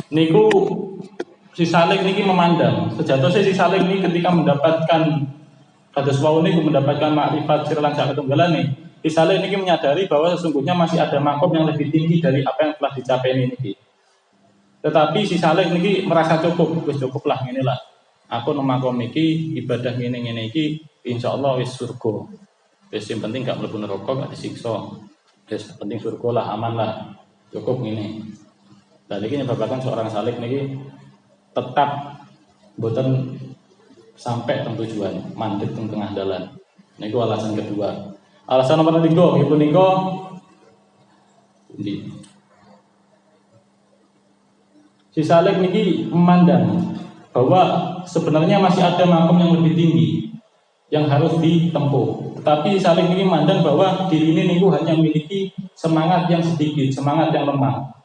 Niku si Salik niki memandang sejatosnya si Salik ini ketika mendapatkan kados wau niku mendapatkan makrifat sirlan sak ketunggalan nih. Si Salik niki menyadari bahwa sesungguhnya masih ada makom yang lebih tinggi dari apa yang telah dicapai niki. Tetapi si Salik niki merasa cukup, wis cukup lah inilah. Aku nang makom niki ibadah ngene-ngene iki insyaallah wis surga. Wis yang penting gak mlebu neraka, gak disiksa. Wis penting surga lah, aman lah. Cukup ngene. Dan ini menyebabkan seorang Salik niki tetap boten sampai ke tujuan, mandek di tengah dalan. Niku alasan kedua. Alasan nomor 3 ibu niko si Salik niki memandang bahwa sebenarnya masih ada makom yang lebih tinggi yang harus ditempuh. Tetapi Salik niki memandang bahwa diri ini niku hanya memiliki semangat yang sedikit, semangat yang lemah.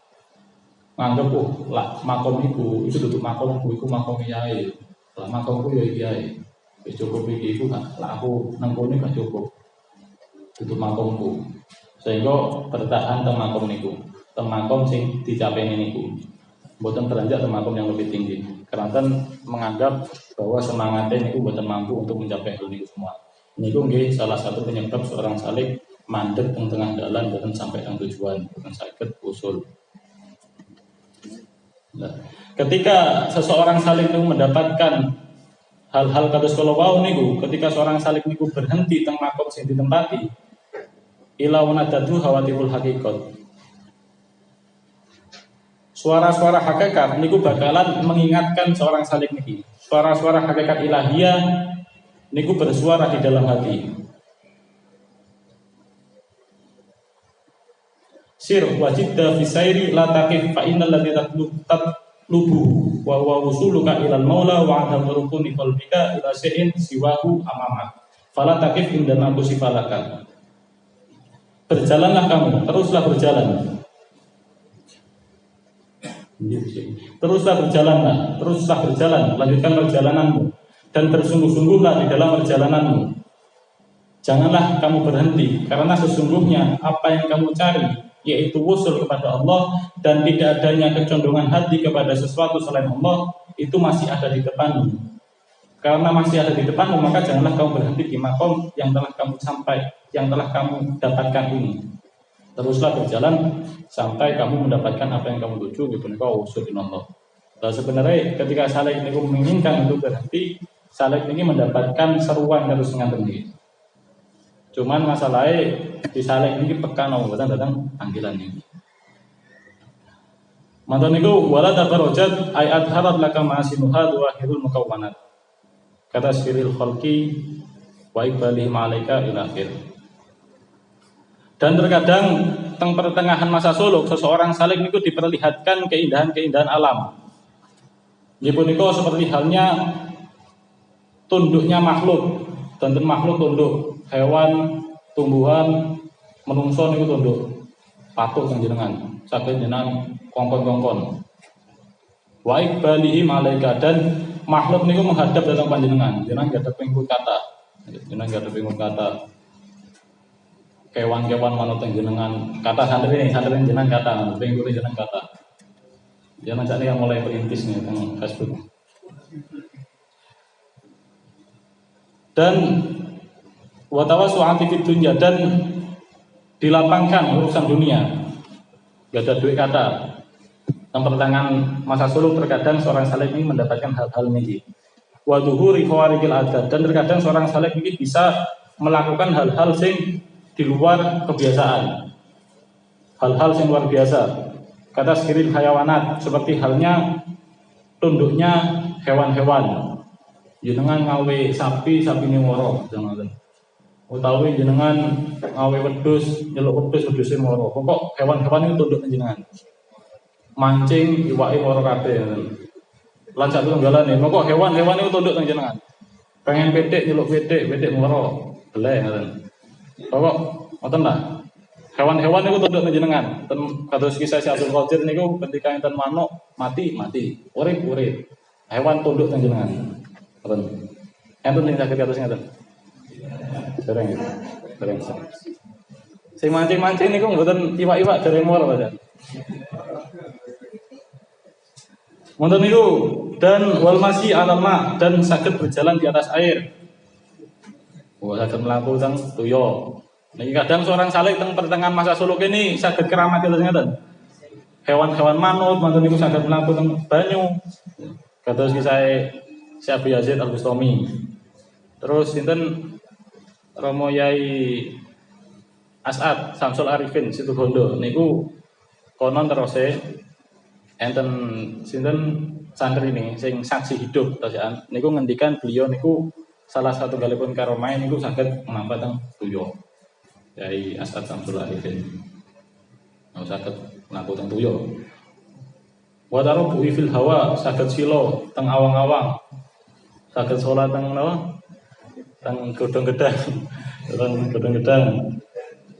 Nganggep lah makom itu duduk makomku, itu makom kiai. Lah makomku ya kiai. Wis cukup iki iku lah aku nang kene gak cukup. Duduk makomku. Sehingga bertahan teng makom niku. Teng makom sing dicapai niku. Mboten beranjak teng makom yang lebih tinggi. Karena menganggap bahwa semangatnya niku mboten mampu untuk mencapai hal niku semua. Niku nggih salah satu penyebab seorang Salik mandek teng tengah dalan mboten sampai teng tujuan, mboten saged usul. Nah, ketika seseorang Salik itu mendapatkan hal-hal kados kala wau niku, ketika seorang Salik niku berhenti teng makom sing ditempati, ila wanadatu hawatirul haqiqat. Suara-suara hakikat niku bakalan mengingatkan seorang Salik niki. Suara-suara hakikat ilahiyah niku bersuara di dalam hati. Sir wajidda fi sayri la taqif fa innal ladzi tatlubu wa huwa wusuluka ilal maula wa adam rukuni qalbika ila shay'in siwahu amamak fala taqif inda nafsi falaka. Berjalanlah kamu, teruslah berjalan. Teruslah berjalan, lanjutkan perjalananmu dan bersungguh-sungguhlah di dalam perjalananmu. Janganlah kamu berhenti, karena sesungguhnya apa yang kamu cari, yaitu wusul kepada Allah dan tidak adanya kecondongan hati kepada sesuatu selain Allah, itu masih ada di depanmu. Karena masih ada di depanmu, maka janganlah kamu berhenti di makom yang telah kamu dapatkan ini. Teruslah berjalan sampai kamu mendapatkan apa yang kamu tuju, gitu nih kau wusul Allah. Nah, sebenarnya ketika Salik ini menginginkan untuk berhenti, Salik ini mendapatkan seruan harus ngaten. Cuman masalahnya di Salik ini peka nomor datang panggilan ini. Mantan niku wala tabarrajat ayat harat laka ma'asinuha wa akhirul mukawwanat. Kata siril khalqi wa iqbalihim alaika ila akhir. Dan terkadang teng pertengahan masa suluk seseorang Salik niku diperlihatkan keindahan-keindahan alam. Nggih niku seperti halnya tunduknya makhluk, dan makhluk tunduk, hewan, tumbuhan, menungso niku tunduk. Patuh jenengan, saged jenengan kongkon-kongkon. Wa iqbalihim alaika, dan makhluk niku menghadap datang panjenengan, jenengan gadhep pingkut kata. Jenengan gadhep pingkut kata. Kewan-kewan manut jenengan kata santri jenengan kata, pingkut jenengan kata. Jangan saat ini mulai perintis nih tentang Facebook. Dan watawasu'ati fid dunya, dan dilapangkan urusan dunia. Gak ada duit kata. Yang pertengahan masa suluk terkadang seorang Salik ini mendapatkan hal-hal ini. Wa dhuhuri khawarikil adat, dan terkadang seorang Salik ini bisa melakukan hal-hal sing di luar kebiasaan. Hal-hal yang luar biasa. Kata sekiril hayawanat, seperti halnya tunduknya hewan-hewan. Jenengan ngawe sapi ini moro, jangan. Utawi jenengan ngawe wedhus, nyeluk wedhus moro. Pokok hewan-hewan itu tunduk jenengan. Mancing iwake moro kabeh. Lan sak tunggalane, pokok hewan-hewan itu tunduk jenengan. Pengen petik nyeluk petik moro. Beleh ngoten. Pokok ngoten lah. Hewan-hewan itu tunduk jenengan. Kados kisah si Abdul Qadir niku ketika enten manuk mati, urip. Hewan tunduk jenengan. Ngoten. Enten sing saged kados ngoten. Dereng. Sing mancing niku mboten iwak-iwak dereng moro to. Wonten niku dan wal masyi 'alal ma dan saged berjalan di atas air. Wah, saged mlaku teng tuyo. Niki kadang seorang saleh teng pertengahan masa suluk ini saged keramat ngoten. Hewan-hewan manut wonten niku saged mlaku teng banyu. Kados kisah Syekh Yazid Al-Bustami. Terus sinten Romo Yai As'ad Samsul Arifin Situbondo niku konon terus enten sinten santri ini sing saksi hidup tasian niku ngendikan beliau niku salah satu galipun karomah niku saged menampa teng tuyo. Yai As'ad Samsul Arifin. Nah, saged mlaku teng tuyo. Wa tarubu fil hawa saged silo teng awang-awang. Saged salat teng napa? Teng godhong gedang. Teng godhong gedang.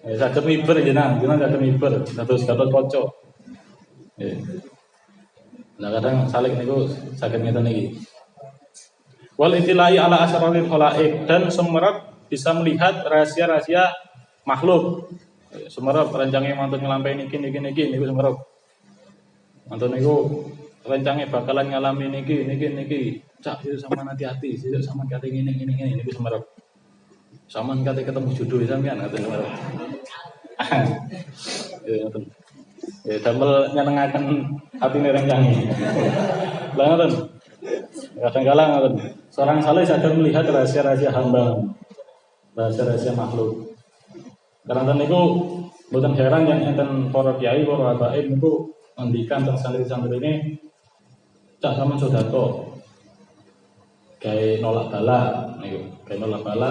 Saged miber jenengan saged miber dados Gatot Kaca. Nggih. Nah kadang salik niku saged ngeten iki. Wal itilai ala asraril khalaik dan semerap bisa melihat rahasia-rahasia makhluk. Semerap rencangnya mantun nglampahi niki niku semerap. Mantun niku rencangnya bakalan ngalami niki. Cak itu sama hati-hati, itu sama kate ngene niku semerap. Saman kate ketemu jodoh sampean kate semerap. Ya ngoten. Ya damel nyenengaken atine rencangnya. Lah ngoten. Kadang-kala ngoten. Seorang saleh sadar melihat rahasia-rahasia hamba, rahasia-rahasia makhluk. Karena niku mboten heran yang enten para kiai, para habaib niku ngendikan teng santri-santri ini cak sampean sedekah. Gawe nolak bala niku, gawe nolak bala.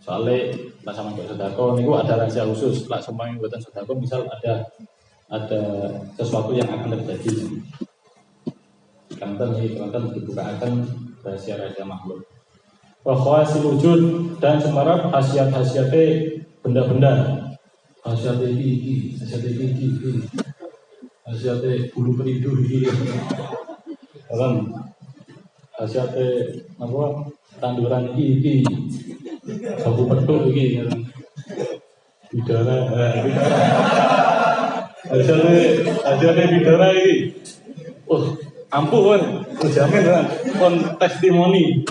Soale pas sampean sedekah niku ada rahasia khusus. Lak sembang mboten sedekah misal ada sesuatu yang akan terjadi. Kanten dibukakan rahasia-rahasia makhluk. Wa khawasil wujud dan semerap khasiat-khasiate benda-benda. Khasiate iki, khasiate bulu peridu iki. Kan khasiate apa? Tanduran iki. Sabu petuk iki. Bidara. Khasiate bidara iki. Oh, ampun, jamin kan, kon testimoni.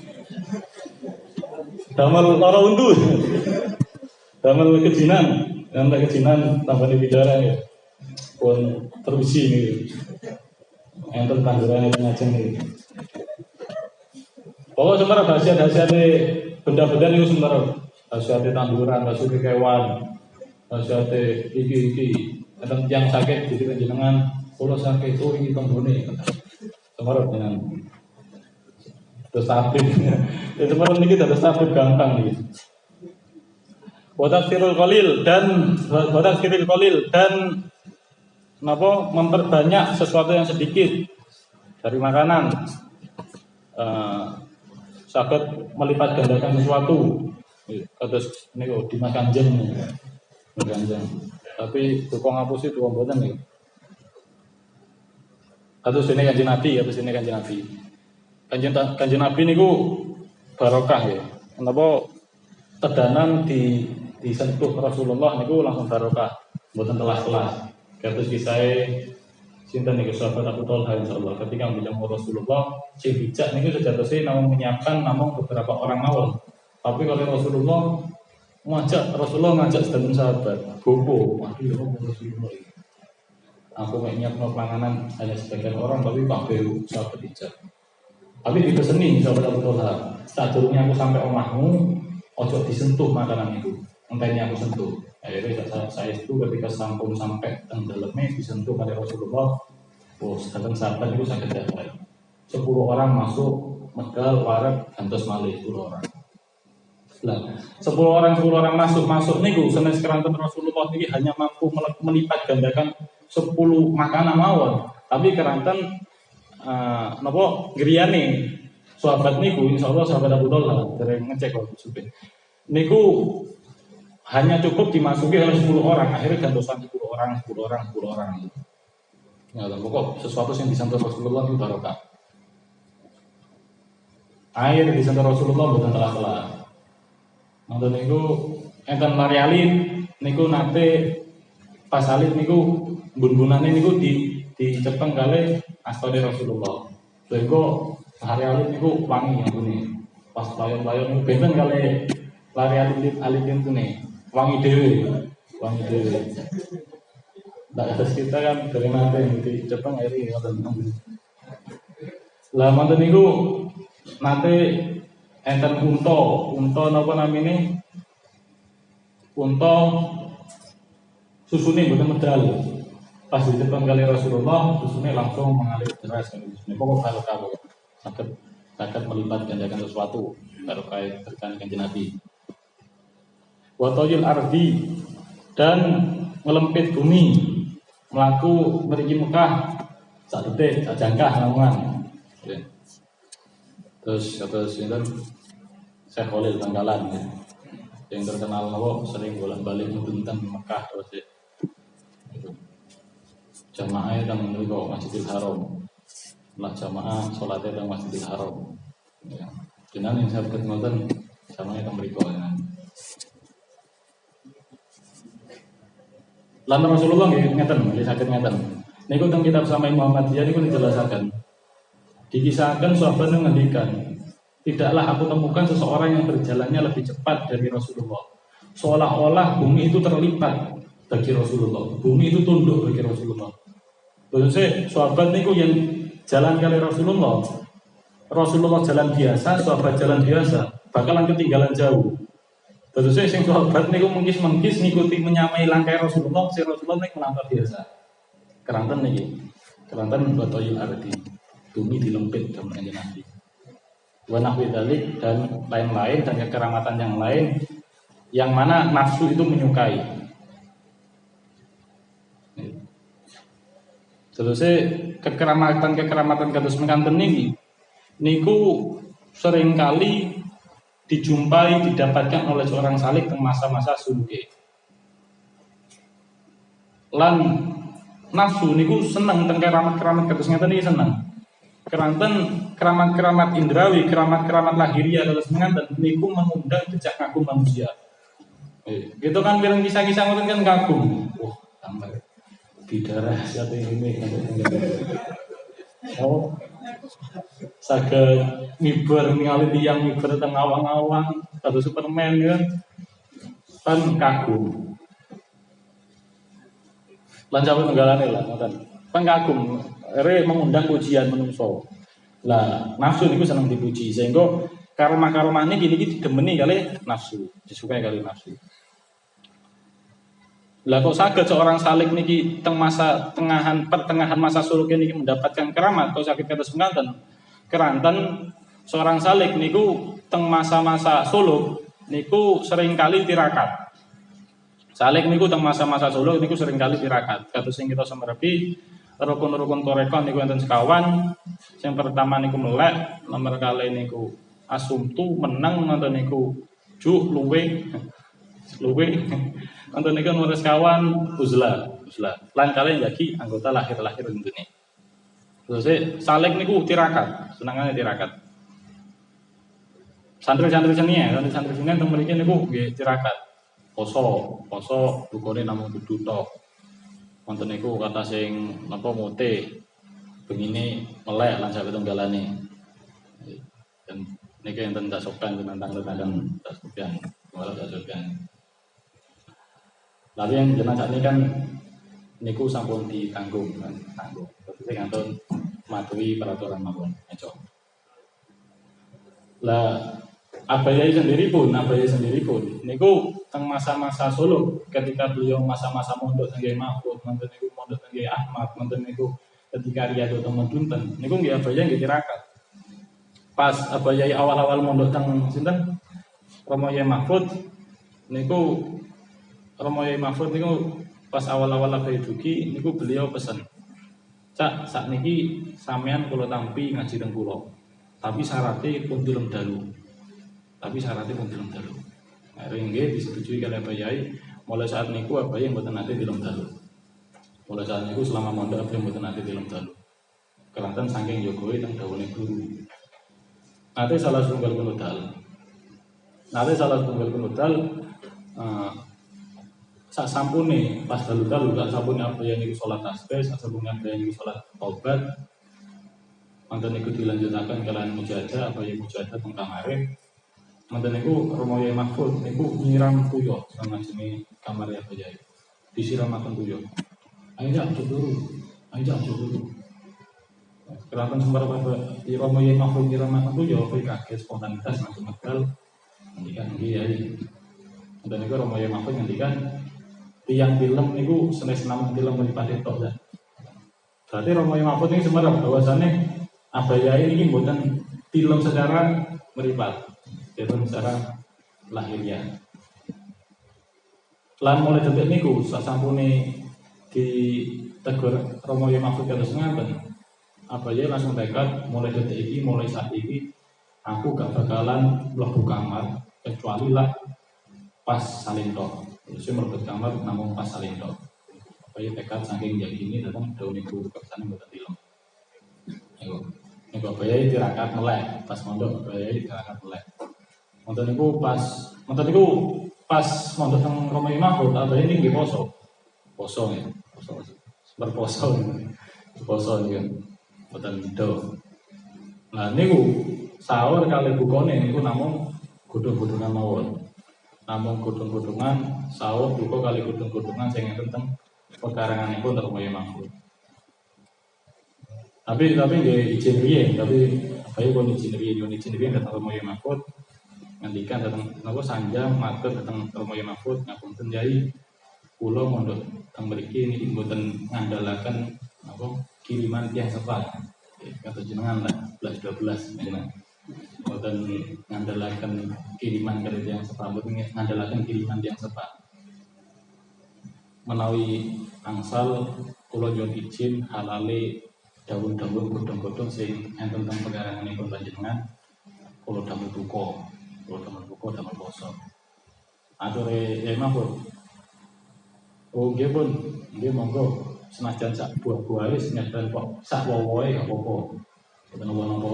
Damel lara untu, damel kejinan, sampai kejinan tambah di bidara ya, pun terusi nih, enten tanduran itu ngajeng nih. Pokoknya sebenarnya khasiat-khasiat benda-benda itu sebenarnya khasiat tanduran, khasiat kewan, khasiat iki, enten yang sakit di jenengan, kalau sakit itu ini penghuni. Semarang dengan terus tabib, ya semarang ini kita terus tabib gampang nih. Watakfirul qalil dan apa memperbanyak sesuatu yang sedikit dari makanan, sakit melipat gandakan sesuatu. Terus ini kok dimakan jeng, tapi tukang ngapus itu buatan nih. Atus ini kanjeng Nabi. Kanjeng Nabi niku barokah ya. Kenapa tedanan disentuh Rasulullah niku langsung barokah, mboten telas-telas. Kados kisah sinten niku sahabat Abu Thalib insyaallah ketika menjamu Rasulullah, sing bijak niku sejatosé namung menyiapkan namung beberapa orang mawon. Tapi kalau Rasulullah ngajak sedanten sahabat, gopo, waduh ya Rasulullah. Aku nggak nyiap panganan hanya sebagian orang, tapi kabeh sahabat ijab. Tapi dipeseni sahabat Abu Thalib, sadurunge aku sampai omahmu, ojo disentuh makanan itu. Entahnya aku sentuh. Akhirnya saya itu ketika sampun sampai dalamnya disentuh oleh Rasulullah. Oh, sedangkan sahabat itu sangat dapat. 10 orang masuk medal warak gantos malih 10 orang. Lah, 10 orang masuk niku senes keranten Rasulullah ini hanya mampu melipat gandakan 10 makanan mawon, tapi keranten napa griyane sahabat niku insyaallah sahabat Abu Thalib dereng ngecek kok supir. Niku hanya cukup dimasuki oleh 10 orang, akhirnya gantosan 10 orang. Ya, pokok sesuatu yang disentuh Rasulullah itu barokah. Air disentuh Rasulullah bukan telah-telah. Nonton niku enten Marialin niku nate pas salib niku bun-bunane niku dicepeng kali astane Rasulullah. Sehingga hari alit niku wangi yang ini. Pas layon-layon niku benten kali lari alit itu nih wangi dewe. Nah, atas kita kan dari nate di Jepang ini ngoten. Lah manten niku nate enten unta napa namine? Unta susune mboten medal. Pas di depan kali Rasulullah, susune langsung mengalir deras. Ini pokok kalau sakit melipat gandakan sesuatu barokah berkah kanjeng Nabi. Watoyil ardi dan ngelempit bumi melaku mriki Mekah sak detik sak jangkah lamongan. Terus sinten Syekh Khalil Bangkalan ya. Yang terkenal napa sering bolak-balik mudun Mekah terus ya. Jamaah yang mriku Masjidil Haram. Lah jamaah salate teng Masjidil Haram. Ya. Jenengan yang saged ngoten jamaah teng mriku ya. Lan Rasulullah nggih ngeten, saged ngeten. Niku teng kitab Sama'i Muhammadiyah niku dijelasaken. Dikisahkan sahabat mengendikan, tidaklah aku temukan seseorang yang berjalannya lebih cepat dari Rasulullah. Seolah-olah bumi itu terlipat bagi Rasulullah. Bumi itu tunduk bagi Rasulullah. Terus sahabat niku yang jalan kali Rasulullah. Rasulullah jalan biasa, sahabat jalan biasa, bakalan ketinggalan jauh. Terus sing sahabat niku mengkis ngikuti menyamai langkah Rasulullah, si Rasulullah niku melangkah biasa. Keranten niki. Keranten batoyil ardi. Bumi dilempit sama kanjeng Nabi. Wa nahwi dzalik dan lain-lain dan kekeramatan yang lain yang mana nafsu itu menyukai. Terus kekeramatan kados mekaten niki niku seringkali dijumpai didapatkan oleh seorang salik ke masa-masa suluke. Lan nafsu niku seneng teng keramat-keramat kados ngeten iki seneng. Keranten keramat-keramat indrawi, keramat-keramat lahiriah kados ngeten niku mengundang decak kagum manusia. Gitu kan pirang kisah-kisah ngoten kan kagum. Wah, tambah bidara siapa ini oh saged miber ningali tiyang miber teng awang-awang kado Superman ya kan kagum lan sampe tenggalane lah ngoten kan kagum mengundang pujian menungso lah nafsu niku seneng dipuji sehingga karma-karma niki didemeni kali nafsu disukai kali nafsu. Lah kok saged seorang salik niki pertengahan masa suluk niki mendapatkan keramat kok saged kados mekaten. Keranten seorang salik niku teng masa-masa suluk niku seringkali tirakat. Salik niku teng masa-masa suluk niku seringkali tirakat. Kados sing kita semerepi rukun-rukun torekon niku enten sekawan. Yang pertama niku melek, nomor kali niku asumtu menang ngoten niku juk luwe. Untuk niku nomor sekawan uzlah. Lain kali lagi anggota lahir tentunya. Terus salik niku tirakat, senangane tirakat. Santri-santri seni teng mriki niku nggih tirakat. Poso dukune namung dudu tok. Wonten niku kata sing napa mote bengine melek lan saged tunggalane. Dan niki enten dasokan tentang dasokan, malah dasokan. Lalu yang jenazah ini kan niku sampun ditanggung. Terus saya ngantun matuhi peraturan mawon. Lah Abayai sendiri pun niku teng masa-masa Solo ketika beliau masa-masa mondok teng Mahfud, manten niku mondok teng Ahmad, manten niku ketika Riyadhah teng Medunten, niku nggih Abayai nggih tirakat. Pas Abayai awal-awal mondok teng sinten? Romo Yai Mahfud niku Romo Yai Mahfud niku pas awal-awal Abayai dugi niku beliau pesen. Cak, sakniki sampean kula tampi ngaji teng kula. Tapi syaratnya pun dilem dalu. Akhirnya nggih disetujui kali Abayai. Mulai saat niku Abayai mboten nate dilem dalu. Mulai saat niku selama mondok Abayai mboten nate dilem dalu. Kelantan saking yogoe teng dawuhe guru. Nate salah setunggal penodal. Sak sampune pas dalu-dalu sak sampune Abayai niku salat tasbih, sak sampune Abayai niku salat taubat. Mantan niku dilanjutaken kalian mujahadah apa ya mujahadah teng kamare. Mantan niku Romo Yai Mahfud niku nyiram tuyo sama jenis kamar ya Pak Yai. Disiramaken tuyo. Ayo jak dulu. Keraton Sembar di Romo Yai Mahfud nyiram tuyo, kowe kaget spontanitas langsung medal. Ngendikan nggih Yai. Mantan niku Romo Yai Mahfud ngendikan tiang film niku senes nama film Adipati tok ya. Berarti Romo Yai Mahfud ini sebenarnya bahwasannya Abaya ini bukan film secara meripat, film secara lahiriah. Lan mulai detik niku sasampune ditegur Romo Yai Mahfud kados ngaten. Abaya langsung tekad mulai detik iki, mulai saat ini aku gak bakalan mlebu kamar kecuali lah pas salinto. Saya merebut kamar namun pas salinto. Abaya tekad saking yakini datang daun niku kersane mboten film. Niku Abaya tirakat melek pas mondok Abaya tirakat melek. Monten niku pas mondok teng Romo Yai Mahfud Abaya niki nggih poso. Poso ya, berposo. Poso ya. Mboten do. Nah niku sahur kali bukane niku namung godhong-godhongan mawon. Namung godhong-godhongan sahur buka kali godhong-godhongan sing enten teng pekaranganipun Romo Yai Mahfud. Tapi nggih izin riyen, tapi Abaya pun izin riyen datang Romo Yai Mahfud ngendikan datang napa sanjang matur datang Romo Yai Mahfud ngapunten Yai kula mondok teng mriki niki mboten ngandalaken apa kiriman tiyang sepat. Kata jenengan lah 11-12 jenengan. Mboten ngandalaken kiriman dari tiyang sepat, mboten ngandalaken kiriman tiyang sepat. Menawi angsal kula nyuwun izin halale dawuh-dawuh godhong-godhong sing enten teng pekaranganipun panjenengan kula damel buka, damel poso. Ature Yai Mahfud. Oh nggih pun, nggih monggo senajan sak buah-buahe senajan kok sak wowoe gak apa-apa. Mboten napa-napa.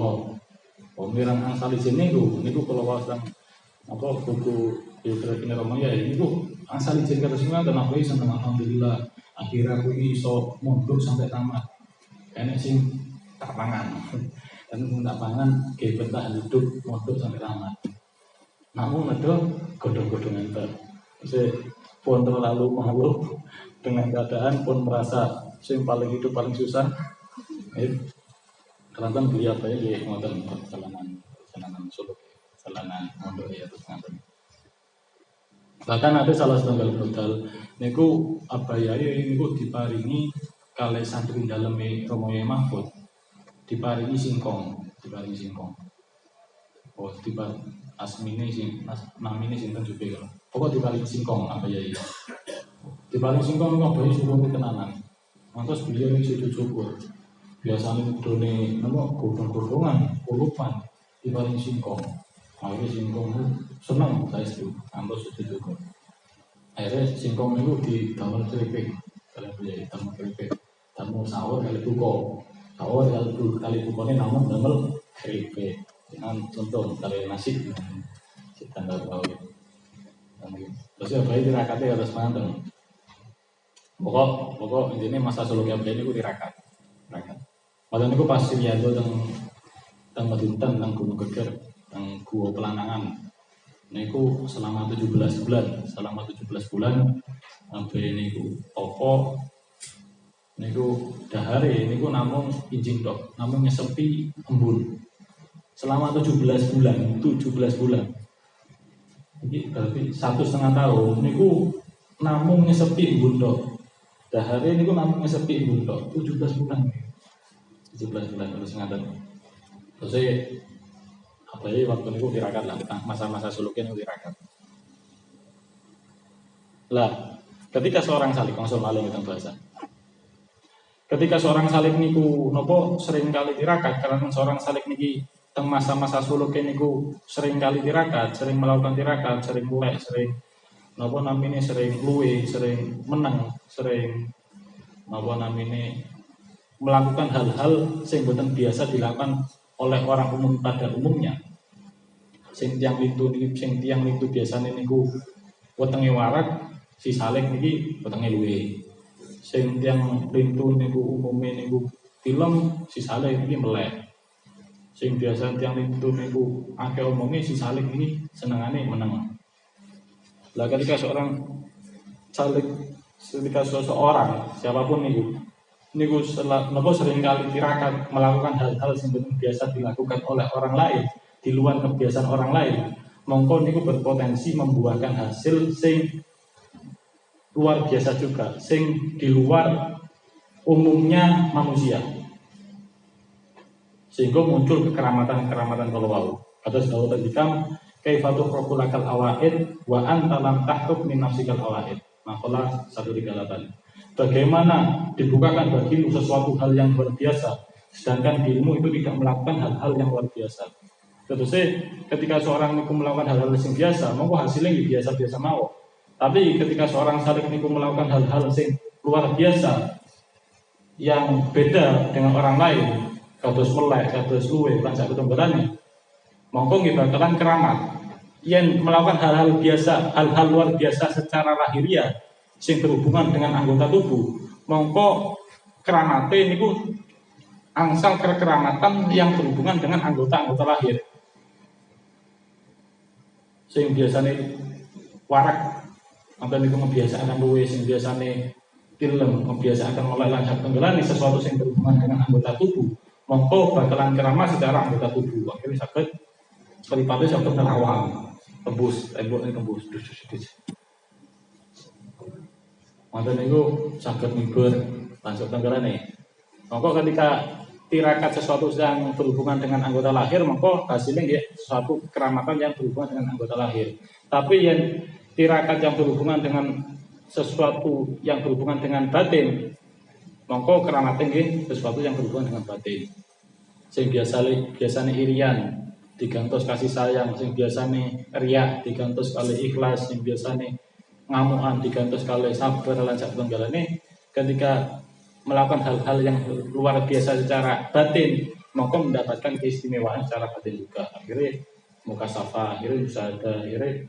Pemirang angsal izin niku kula waosan apa buku biografi Romo Yai niku angsal izin kados ngoten aku seneng alhamdulillah. Akhirnya aku iso mondok sampai tamat. Enek sing tak pangan. Dan tak pangan ge betah hidup mondok sampai tamat. Namun ada godhong-godhongan ter. Pun terlalu malu dengan keadaan pun merasa sing paling hidup paling susah. Karena beliau Abaya ya ngoten perjalanan suluk, perjalanan mondok ya terus ngoten. Bahkan ada salah setunggal budal niku Abaya niku diparingi kalih santri daleme Romo Yai Mahfud diparingi singkong. Oh, asmine namine sinten juga kalau. Pokok diparingi singkong Abaya iki. Diparingi singkong niku Abaya syukur tenanan. Mantos beliau ini sujud syukur. Biasanya done napa godhong-godhongan, pulupan diparingi singkong. Akhirnya singkong itu senang saestu, mantos sujud syukur. Akhirnya singkong niku didamel kripik. Kalian Abaya damel kripik. Damel sahur kali buka. Sahur kali bukane namun damel kripik. Dengan contoh kali nasi kita nggak tahu. Terus Abaya tirakate harus manteng. Pokok intinya masa suluk Abaya niku tirakat. Padahal niku pas riyado teng Meduntan teng Gunung Geger teng Gua Pelanangan. Niku selama 17 bulan Abaya niku toko niku dahare niku namung injing tok, namung nyesepi embun. Selama 17 bulan. Iki berarti 1,5 tahun niku namung nyesepi embun tok. Dahare niku namung nyesepi embun tok 17 bulan. 17 bulan terus ngaten. Terus Abaya waktu niku tirakat lah, masa-masa suluknya niku tirakat. Lah, ketika seorang salik konsul malih teng bahasa. Ketika seorang salik niku nopo sering kali tirakat karena seorang salik niki teng masa-masa suluknya niku sering kali tirakat, sering melakukan tirakat, sering mulai, sering nopo namine sering luwe, sering menang, sering nopo namine melakukan hal-hal sing boten biasa dilakukan oleh orang umum pada umumnya. Sing tiang lintu biasane niku wetenge warak, si salik niki wetenge luwe. Sing tiang lintu niku umume niku film, si salik niki melek. Sing biasa tiang itu niku akeh omongnya si salik ini senengane meneng. Lah ketika seorang salik, ketika seseorang siapapun niku sering kali tirakat melakukan hal-hal yang biasa dilakukan oleh orang lain di luar kebiasaan orang lain, mongko niku berpotensi membuahkan hasil sing luar biasa juga, sing di luar umumnya manusia, sehingga muncul kekeramatan-kekeramatan kalau wau. Kata sedawuh tadikam kaifatu rokulakal awaid wa anta lam tahruk min nafsikal awaid. Makalah 138. Bagaimana dibukakan bagimu sesuatu hal yang luar biasa, sedangkan dirimu itu tidak melakukan hal-hal yang luar biasa. Terus ketika seorang niku melakukan hal-hal yang biasa, mau hasilnya biasa-biasa mau. Tapi ketika seorang salik niku melakukan hal-hal yang luar biasa, yang beda dengan orang lain, kados melek, kados luwe, lan sak ketumbarane, mongko nggih bakalan keramat. Yen melakukan hal-hal biasa, hal-hal luar biasa secara lahiriah sing berhubungan dengan anggota tubuh, mongko keramate niku angsal kekeramatan yang berhubungan dengan anggota-anggota lahir. Sing biasane warak atau niku kebiasaan luwe, sing biasane film kebiasaan oleh lancar tenggelam sesuatu yang berhubungan dengan anggota tubuh, mongko bakalan keramat secara anggota tubuh. Akhirnya sakit kelipatnya sakit terawang, tembus temboknya tembus. Mantan itu sakit mibur langsung tenggelam nih. Mongko ketika tirakat sesuatu yang berhubungan dengan anggota lahir, mongko hasilnya ya sesuatu keramatan yang berhubungan dengan anggota lahir. Tapi yang tirakat yang berhubungan dengan sesuatu yang berhubungan dengan batin, mongko keramatan nggih sesuatu yang berhubungan dengan batin. Sing biasane irian digantos kasih sayang, sing biasane riya digantos kali ikhlas, sing biasane ngamukan digantos kali sabar lan sak tenggalane, ketika melakukan hal-hal yang luar biasa secara batin, mongko mendapatkan keistimewaan secara batin juga. Akhirnya muka safa, akhirnya musyahadah, akhirnya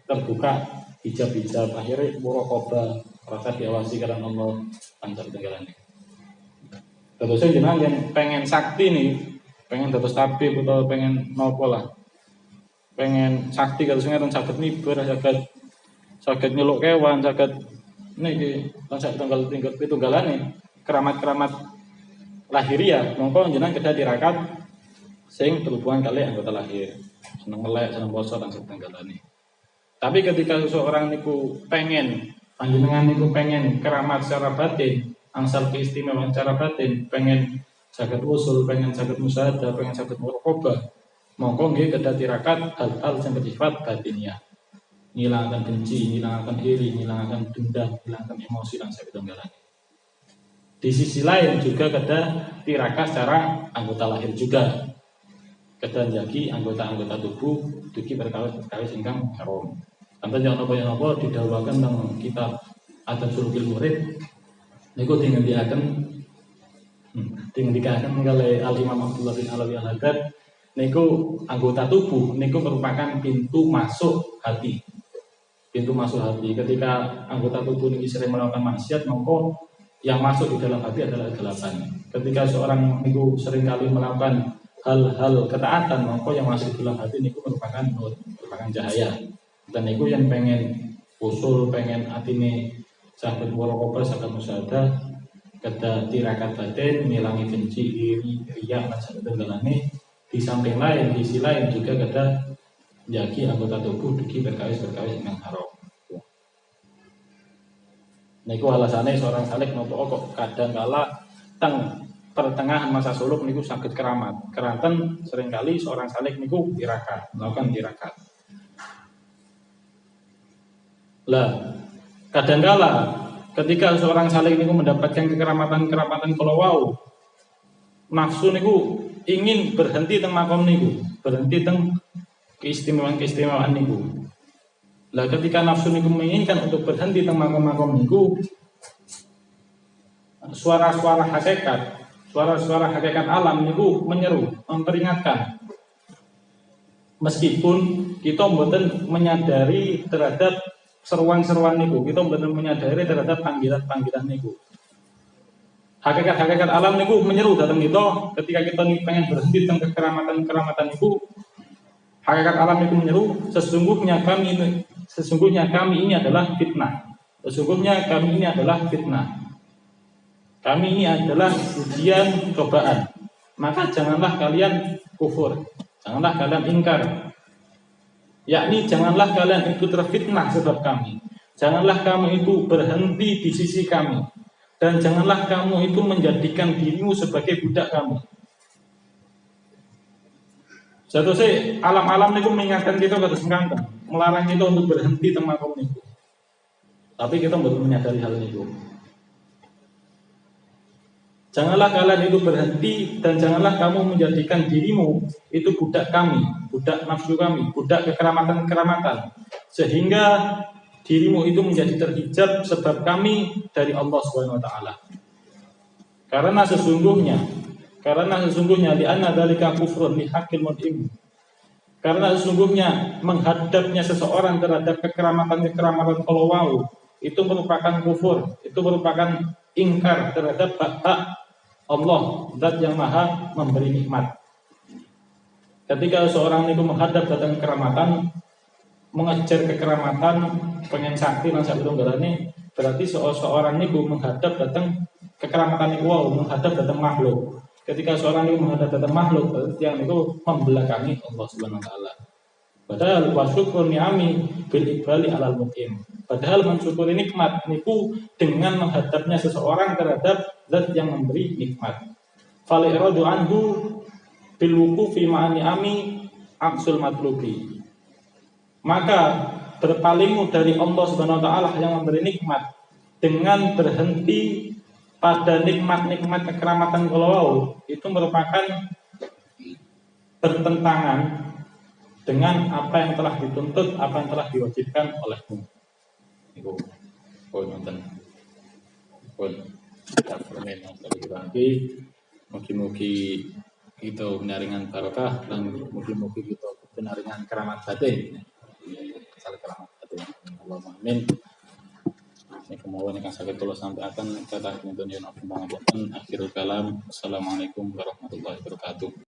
terbuka hijab-hijab, akhirnya muraqabah, rasa diawasi karena Allah lancar tenggalane. Terusnya jenengan yang pengen sakti nih, pengen dados tabib atau pengen nopo lah, pengen sakti terusnya kan sakit mibur, sakit nyeluk kewan, sakit nih sakit tinggal tunggalane, keramat-keramat lahiriah, mongko jenengan kedah tirakat sing berhubungan kali anggota lahir, seneng melek, seneng poso dan setenggalane. Tapi ketika seseorang niku pengen, panjenengan niku pengen keramat secara batin, angsal keistimewaan secara batin, pengen saged usul, pengen saged musyahadah, pengen saged muraqabah, mongko nggih kedah tirakat hal-hal sing bersifat batiniah. Ngilangkan benci, ngilangkan iri, ngilangkan dendam, ngilangkan emosi dan sebagainya. Di sisi lain juga kedah tirakat secara anggota lahir juga. Kedah njagi anggota-anggota tubuh dugi perkawis ingkang haram. Kanten yang napa didhawuhaken teng kitab Adab Sulukil Murid niku dingendikaken kalih Al-Imam Abdullah bin Alawi Al-Haddad niku anggota tubuh niku merupakan pintu masuk hati. Pintu masuk hati. Ketika anggota tubuh ini sering melakukan maksiat, maka yang masuk di dalam hati adalah kegelapan. Ketika seorang niku sering kali melakukan hal-hal ketaatan, maka yang masuk di dalam hati niku merupakan nur, merupakan cahaya. Dan niku yang pengen usul, pengen atine saged muraqabah, saged musyahadah, kedah tirakat batin, ngilangi benci, iri, riya lan sadaya. Di samping lain, di sisi lain juga kedah njagi anggota tubuh dugi berkawis yang haram. Niku alasannya seorang salik nopo kok kadang kala teng pertengahan masa suluk niku sakit keramat. Keranten seringkali seorang salik niku tirakat, melakukan tirakat. Lah, kadang kala ketika seorang salik niku mendapatkan kekeramatan kalau wau, nafsu niku ingin berhenti teng makom niku, berhenti teng keistimewaan niku. Lah ketika nafsu niku menginginkan untuk berhenti teng makom niku, suara-suara hakikat alam niku menyeru, memperingatkan. Meskipun kita mboten menyadari terhadap seruan-seruan niku, kita mboten menyadari terhadap panggilan-panggilan niku. Hakikat-hakikat alam niku menyeru datang kita ketika kita pengen berhenti tentang kekeramatan-keramatan itu. Hakikat alam itu menyeru, sesungguhnya kami ini adalah fitnah. Sesungguhnya kami ini adalah fitnah. Kami ini adalah ujian, cobaan. Maka janganlah kalian kufur, janganlah kalian ingkar. Yakni janganlah kalian itu terfitnah sebab kami. Janganlah kamu itu berhenti di sisi kami. Dan janganlah kamu itu menjadikan dirimu sebagai budak kami. Seharusnya alam-alam itu mengingatkan kita ke sengkangkan, melarang kita untuk berhenti tentang makom itu. Tapi kita belum menyadari hal itu. Janganlah kalian itu berhenti dan janganlah kamu menjadikan dirimu itu budak kami, budak nafsu kami, budak kekeramatan-kekeramatan, sehingga dirimu itu menjadi terhijab sebab kami dari Allah Subhanahu wa taala. Karena sesungguhnya di anna dzalika kufrun li haqqil mud'im. Karena sesungguhnya menghadapnya seseorang terhadap kekeramatan-kekeramatan kalau itu merupakan kufur, itu merupakan ingkar terhadap hak Allah, zat yang maha memberi nikmat. Ketika seorang itu menghadap datang kekeramatan, mengejar kekeramatan, pengen sakti nang sak ini, berarti seorang itu menghadap datang kekeramatan itu, menghadap datang makhluk. Ketika seorang itu menghadap datang makhluk, berarti yang itu membelakangi Allah Subhanahu wa taala. Padahal wasyukur ni'ami bil iqbali alal muqim. Padahal mensyukuri nikmat niku dengan menghadapnya seseorang terhadap zat yang memberi nikmat. Fal iradu anhu bil wuqufi ma'ani ami aksul matlubi. Maka berpalingmu dari Allah Subhanahu wa taala yang memberi nikmat dengan berhenti pada nikmat-nikmat kekeramatan kalau itu merupakan bertentangan dengan apa yang telah dituntut, apa yang telah diwajibkan olehmu. Ibu, nonton, lagi, mungkin kita penaringan barokah dan mungkin kita penaringan keramat batin. Salah keramat batin. Allahumma amin. Ini kemauan yang sakit tulus sampai akan kata kemudian yang akhirul kalam. Assalamualaikum warahmatullahi wabarakatuh.